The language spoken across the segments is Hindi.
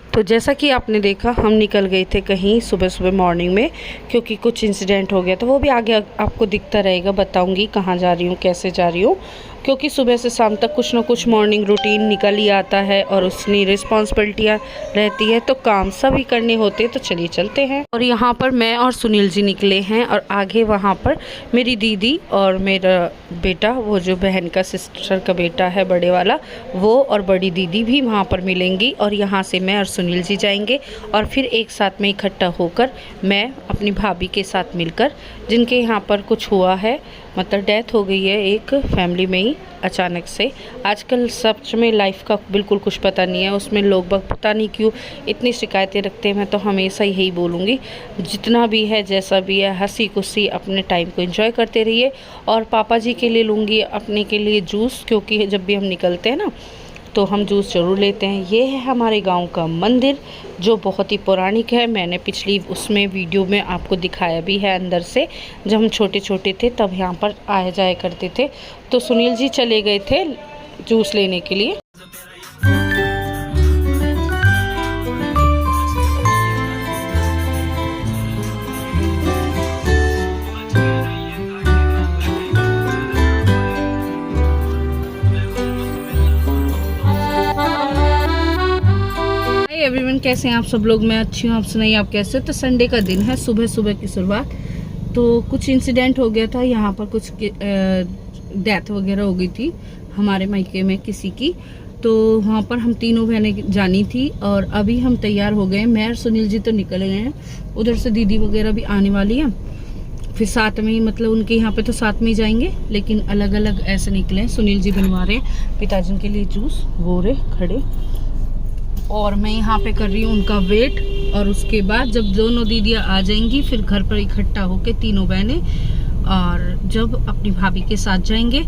तो जैसा कि आपने देखा, हम निकल गए थे कहीं सुबह सुबह मॉर्निंग में, क्योंकि कुछ इंसिडेंट हो गया। तो वो भी आगे आपको दिखता रहेगा, बताऊंगी कहाँ जा रही हूँ, कैसे जा रही हूँ, क्योंकि सुबह से शाम तक कुछ ना कुछ मॉर्निंग रूटीन निकल ही आता है और उसकी रिस्पॉन्सिबिलिटियाँ रहती है, तो काम सभी करने होते हैं। तो चलिए चलते हैं। और यहाँ पर मैं और सुनील जी निकले हैं, और आगे वहाँ पर मेरी दीदी और मेरा बेटा, वो जो बहन का सिस्टर का बेटा है बड़े वाला, वो और बड़ी दीदी भी वहाँ पर मिलेंगी। और यहाँ से मैं और सुनील जी जाएंगे, और फिर एक साथ में इकट्ठा होकर मैं अपनी भाभी के साथ मिलकर, जिनके यहाँ पर कुछ हुआ है, मतलब डेथ हो गई है एक फैमिली में ही अचानक से। आजकल सच में लाइफ का बिल्कुल कुछ पता नहीं है, उसमें लोग पता नहीं क्यों इतनी शिकायतें रखते हैं। मैं तो हमेशा यही बोलूँगी, जितना भी है जैसा भी है, हंसी खुशी अपने टाइम को एंजॉय करते रहिए। और पापा जी के लिए लूँगी अपने के लिए जूस, क्योंकि जब भी हम निकलते हैं ना तो हम जूस ज़रूर लेते हैं। ये है हमारे गांव का मंदिर, जो बहुत ही पौराणिक है। मैंने पिछली उसमें वीडियो में आपको दिखाया भी है अंदर से। जब हम छोटे छोटे थे तब यहाँ पर आया जाया करते थे। तो सुनील जी चले गए थे जूस लेने के लिए। एवरीवन, कैसे हैं आप सब लोग? मैं अच्छी हूँ, आप सुनाइए आप कैसे हो? तो संडे का दिन है, सुबह सुबह की शुरुआत। तो कुछ इंसिडेंट हो गया था यहाँ पर, कुछ डेथ वगैरह हो गई थी हमारे मायके में किसी की। तो वहाँ पर हम तीनों बहनें जानी थी, और अभी हम तैयार हो गए। मैं और सुनील जी तो निकल गए हैं, उधर से दीदी वगैरह भी आने वाली हैं। फिर साथ में ही, मतलब उनके यहाँ पे तो साथ में ही जाएंगे, लेकिन अलग अलग ऐसे निकले हैं। सुनील जी बनवा रहे हैं पिताजी के लिए जूस, वो रहे खड़े, और मैं यहाँ पे कर रही हूँ उनका वेट। और उसके बाद जब दोनों दीदियाँ आ जाएंगी, फिर घर पर इकट्ठा होके तीनों बहनें, और जब अपनी भाभी के साथ जाएंगे।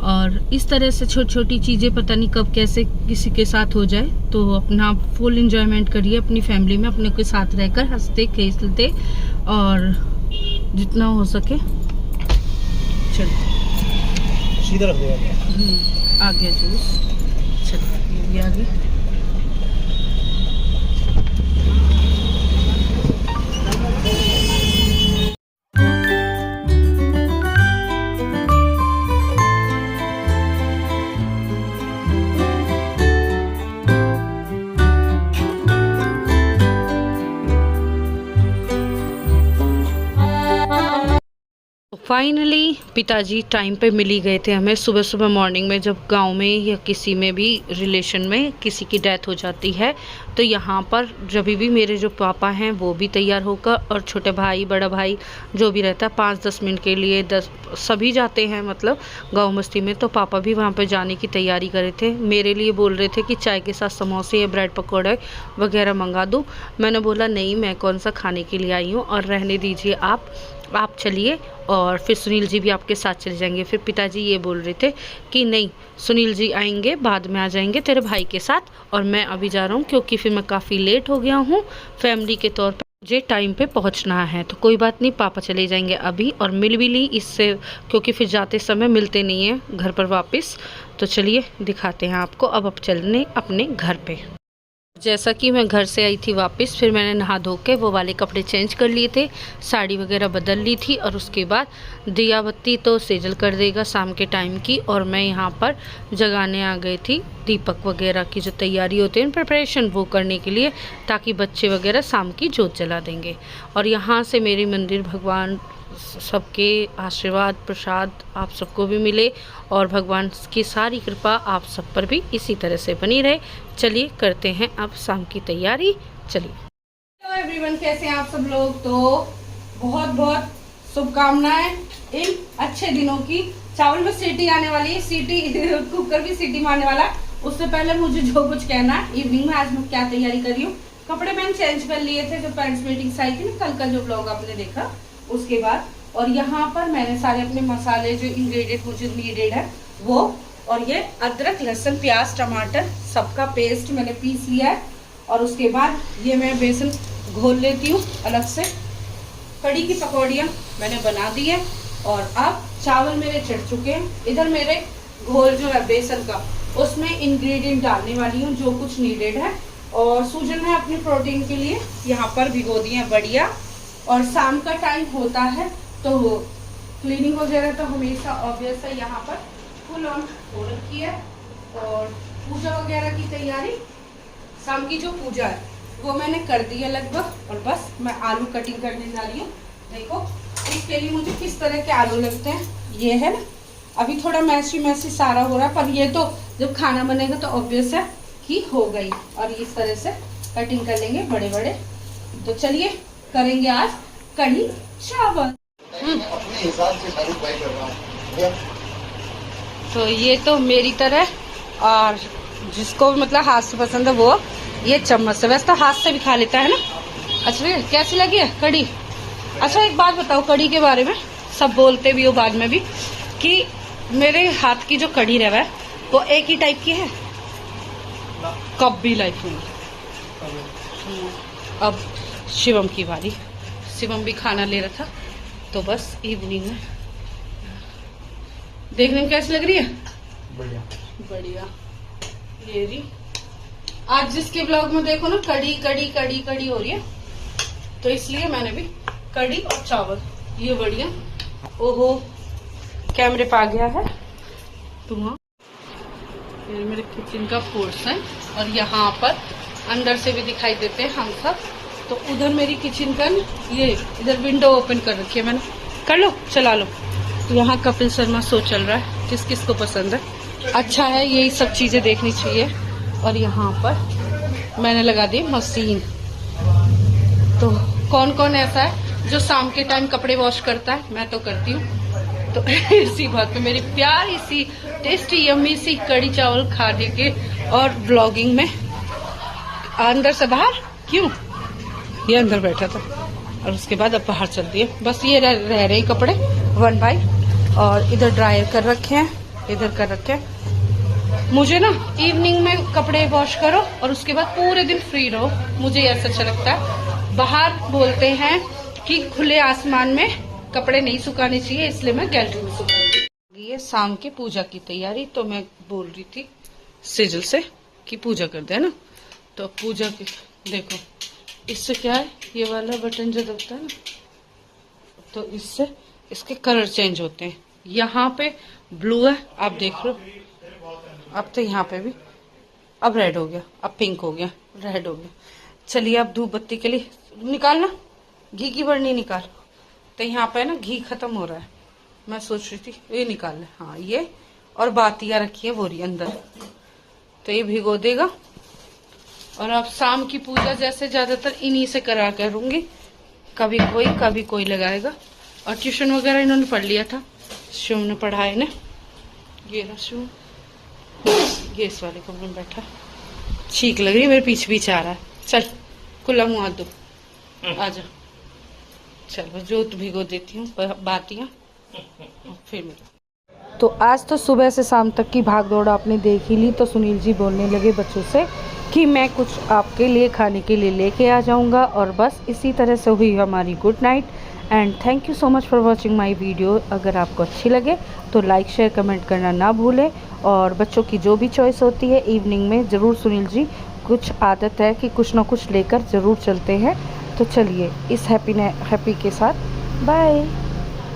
और इस तरह से छोटी छोटी चीज़ें पता नहीं कब कैसे किसी के साथ हो जाए। तो अपना फुल एंजॉयमेंट करिए अपनी फैमिली में, अपने के साथ रहकर हंसते खेलते, और जितना हो सके। चलो सीधा रख दो, आ गया जूस। चलो ये भी आ गया। फाइनली पिताजी टाइम पे मिल ही गए थे हमें। सुबह सुबह मॉर्निंग में जब गांव में या किसी में भी रिलेशन में किसी की डेथ हो जाती है, तो यहाँ पर जब भी मेरे जो पापा हैं वो भी तैयार होकर, और छोटे भाई बड़ा भाई जो भी रहता है 5-10 मिनट के लिए, 10 सभी जाते हैं मतलब गाँव मस्ती में। तो पापा भी वहाँ पर जाने की तैयारी कर रहे थे। मेरे लिए बोल रहे थे कि चाय के साथ समोसे या ब्रेड पकौड़े वगैरह मंगा दूँ। मैंने बोला नहीं, मैं कौन सा खाने के लिए आई हूँ, और रहने दीजिए आप चलिए, और फिर सुनील जी भी आपके साथ चले जाएंगे। फिर पिताजी ये बोल रहे थे कि नहीं, सुनील जी आएंगे बाद में, आ जाएंगे तेरे भाई के साथ, और मैं अभी जा रहा हूँ क्योंकि फिर मैं काफ़ी लेट हो गया हूँ फैमिली के तौर पे, मुझे टाइम पे पहुँचना है। तो कोई बात नहीं, पापा चले जाएंगे अभी, और मिल भी ली इससे, क्योंकि फिर जाते समय मिलते नहीं हैं घर पर वापस। तो चलिए दिखाते हैं आपको। अब चलने अपने घर पे। जैसा कि मैं घर से आई थी वापस, फिर मैंने नहा धो के वो वाले कपड़े चेंज कर लिए थे, साड़ी वगैरह बदल ली थी, और उसके बाद दिया बत्ती तो सेजल कर देगा शाम के टाइम की। और मैं यहाँ पर जगाने आ गई थी दीपक वगैरह की जो तैयारी होती है प्रिपरेशन, वो करने के लिए, ताकि बच्चे वगैरह शाम की जोत जला देंगे। और यहाँ से मेरी मंदिर भगवान सबके आशीर्वाद प्रसाद आप सबको भी मिले, और भगवान की सारी कृपा आप सब पर भी इसी तरह से बनी रहे। चलिए करते हैं अब शाम की तैयारी। चलिए। हेलो एवरीवन, कैसे हैं आप सब लोग? तो बहुत बहुत शुभकामनाएं इन अच्छे दिनों की। चावल में सीटी आने वाली है, सीटी कुकर भी सीटी मारने वाला। उससे पहले मुझे जो कुछ कहना है, इवनिंग में आज मैं क्या तैयारी कर रही हूँ कपड़े मैंने चेंज कर लिए थे, जो पैंट्स मीटिंग आई थी ना कल का जो ब्लॉग आपने देखा उसके बाद। और यहाँ पर मैंने सारे अपने मसाले जो इंग्रेडिएंट मुझे नीडेड है वो, और ये अदरक लहसुन प्याज टमाटर सबका पेस्ट मैंने पीस लिया है। और उसके बाद ये मैं बेसन घोल लेती हूँ अलग से। कड़ी की पकौड़ियाँ मैंने बना दी है और अब चावल मेरे चढ़ चुके हैं। इधर मेरे घोल जो है बेसन का, उसमें इंग्रेडिएंट डालने वाली हूँ जो कुछ नीडेड है। और सूजन में अपनी प्रोटीन के लिए यहाँ पर भिगो दी है बढ़िया। और शाम का टाइम होता है तो क्लीनिंग वगैरह तो हमेशा ऑब्वियस है यहाँ पर फुल ऑन हो रखी है। और पूजा वगैरह की तैयारी, शाम की जो पूजा है वो मैंने कर दी है लगभग। और बस मैं आलू कटिंग करने जा रही हूँ। देखो इसके लिए मुझे किस तरह के आलू लगते हैं, ये है ना। अभी थोड़ा मैसी सारा हो रहा है, पर ये तो जब खाना बनेगा तो ऑब्वियस है कि हो गई। और इस तरह से कटिंग कर लेंगे बड़े बड़े। तो चलिए करेंगे आज कढ़ी चावल। अपने हिसाब से सारी ट्राई कर रहा हूँ। तो ये तो मेरी तरह, और जिसको मतलब हाथ से पसंद है वो ये चम्मच से, वैसे तो हाथ से भी खा लेता है ना। अच्छा कैसी लगी है कढ़ी? अच्छा एक बात बताओ कढ़ी के बारे में, सब बोलते भी हो बाद में भी कि मेरे हाथ की जो कढ़ी रवा है वो एक ही टाइप की है, कब भी लाइफ में। अब शिवम की बारी, शिवम भी खाना ले रहा था तो बस इवनिंग में देखने में कैसी लग रही है? बढ़िया बढ़िया। ये रही आज जिसके ब्लॉग में देखो ना कढ़ी कढ़ी कढ़ी कढ़ी हो रही है, तो इसलिए मैंने भी कढ़ी और चावल ये बढ़िया। ओहो कैमरे पे आ गया है तुम्हारा। ये मेरे किचन का पोर्शन, और यहाँ पर अंदर से भी दिखाई देते हैं हम सब। तो उधर मेरी किचन का ये इधर विंडो ओपन कर रखी है मैंने, कर लो चला लो। तो यहाँ कपिल शर्मा शो चल रहा है, किस किस को पसंद है। अच्छा है यही सब चीजें देखनी चाहिए। और यहाँ पर मैंने लगा दी मशीन। तो कौन कौन ऐसा है जो शाम के टाइम कपड़े वॉश करता है? मैं तो करती हूँ। तो इसी बात पे मेरी प्यारी सी टेस्टी यम्मी सी कढ़ी चावल खाने के और ब्लॉगिंग में अंदर से बाहर क्यों, ये अंदर बैठा था और उसके बाद अब बाहर चल दिए। बस ये रह रहे कपड़े 1 बाय, और इधर ड्रायर कर रखे हैं, इधर कर रखे हैं। मुझे ना इवनिंग में कपड़े वॉश करो और उसके बाद पूरे दिन फ्री रहो, मुझे ऐसा अच्छा लगता है। बाहर बोलते हैं कि खुले आसमान में कपड़े नहीं सुखाने चाहिए, इसलिए मैं गैलरी में सुखाऊंगी। ये शाम की पूजा की तैयारी, तो मैं बोल रही थी सिजल से कि पूजा कर दे ना। तो पूजा की देखो, इससे क्या है, ये वाला बटन जो दबता है ना, तो इससे इसके कलर चेंज होते हैं। यहाँ पे ब्लू है, आप देख लो, अब तो यहाँ पे भी अब रेड हो गया, अब पिंक हो गया, रेड हो गया। चलिए अब धूप बत्ती के लिए निकालना, घी की बर्नी निकाल। तो यहाँ पे ना घी खत्म हो रहा है, मैं सोच रही थी ये निकाल ले। हाँ ये, और बातियाँ रखी है बोरी अंदर, तो ये भिगो देगा। और अब शाम की पूजा जैसे ज्यादातर इन्हीं से करा करूंगी, कभी कोई लगाएगा। और ट्यूशन वगैरह इन्होंने पढ़ लिया था, शिव ने पढ़ा है ना। ये रहा शिव, ये इस वाले कमरे में बैठा, ठीक लग रही है, मेरे पीछे पीछे आ रहा है। चल खुला मुँह हाथ दो, आजा। चलो जो भिगो देती हूँ बातियाँ, फिर मिलो। तो आज तो सुबह से शाम तक की भाग दौड़ आपने देख ही ली। तो सुनील जी बोलने लगे बच्चों से कि मैं कुछ आपके लिए खाने के लिए लेके आ जाऊंगा। और बस इसी तरह से हुई हमारी good night. And thank you so much for watching my video. अगर आपको अच्छी लगे तो लाइक शेयर कमेंट करना ना भूलें। और बच्चों की जो भी चॉइस होती है इवनिंग में ज़रूर, सुनील जी कुछ आदत है कि कुछ ना कुछ लेकर ज़रूर चलते हैं। तो चलिए इस हैप्पी के साथ बाय।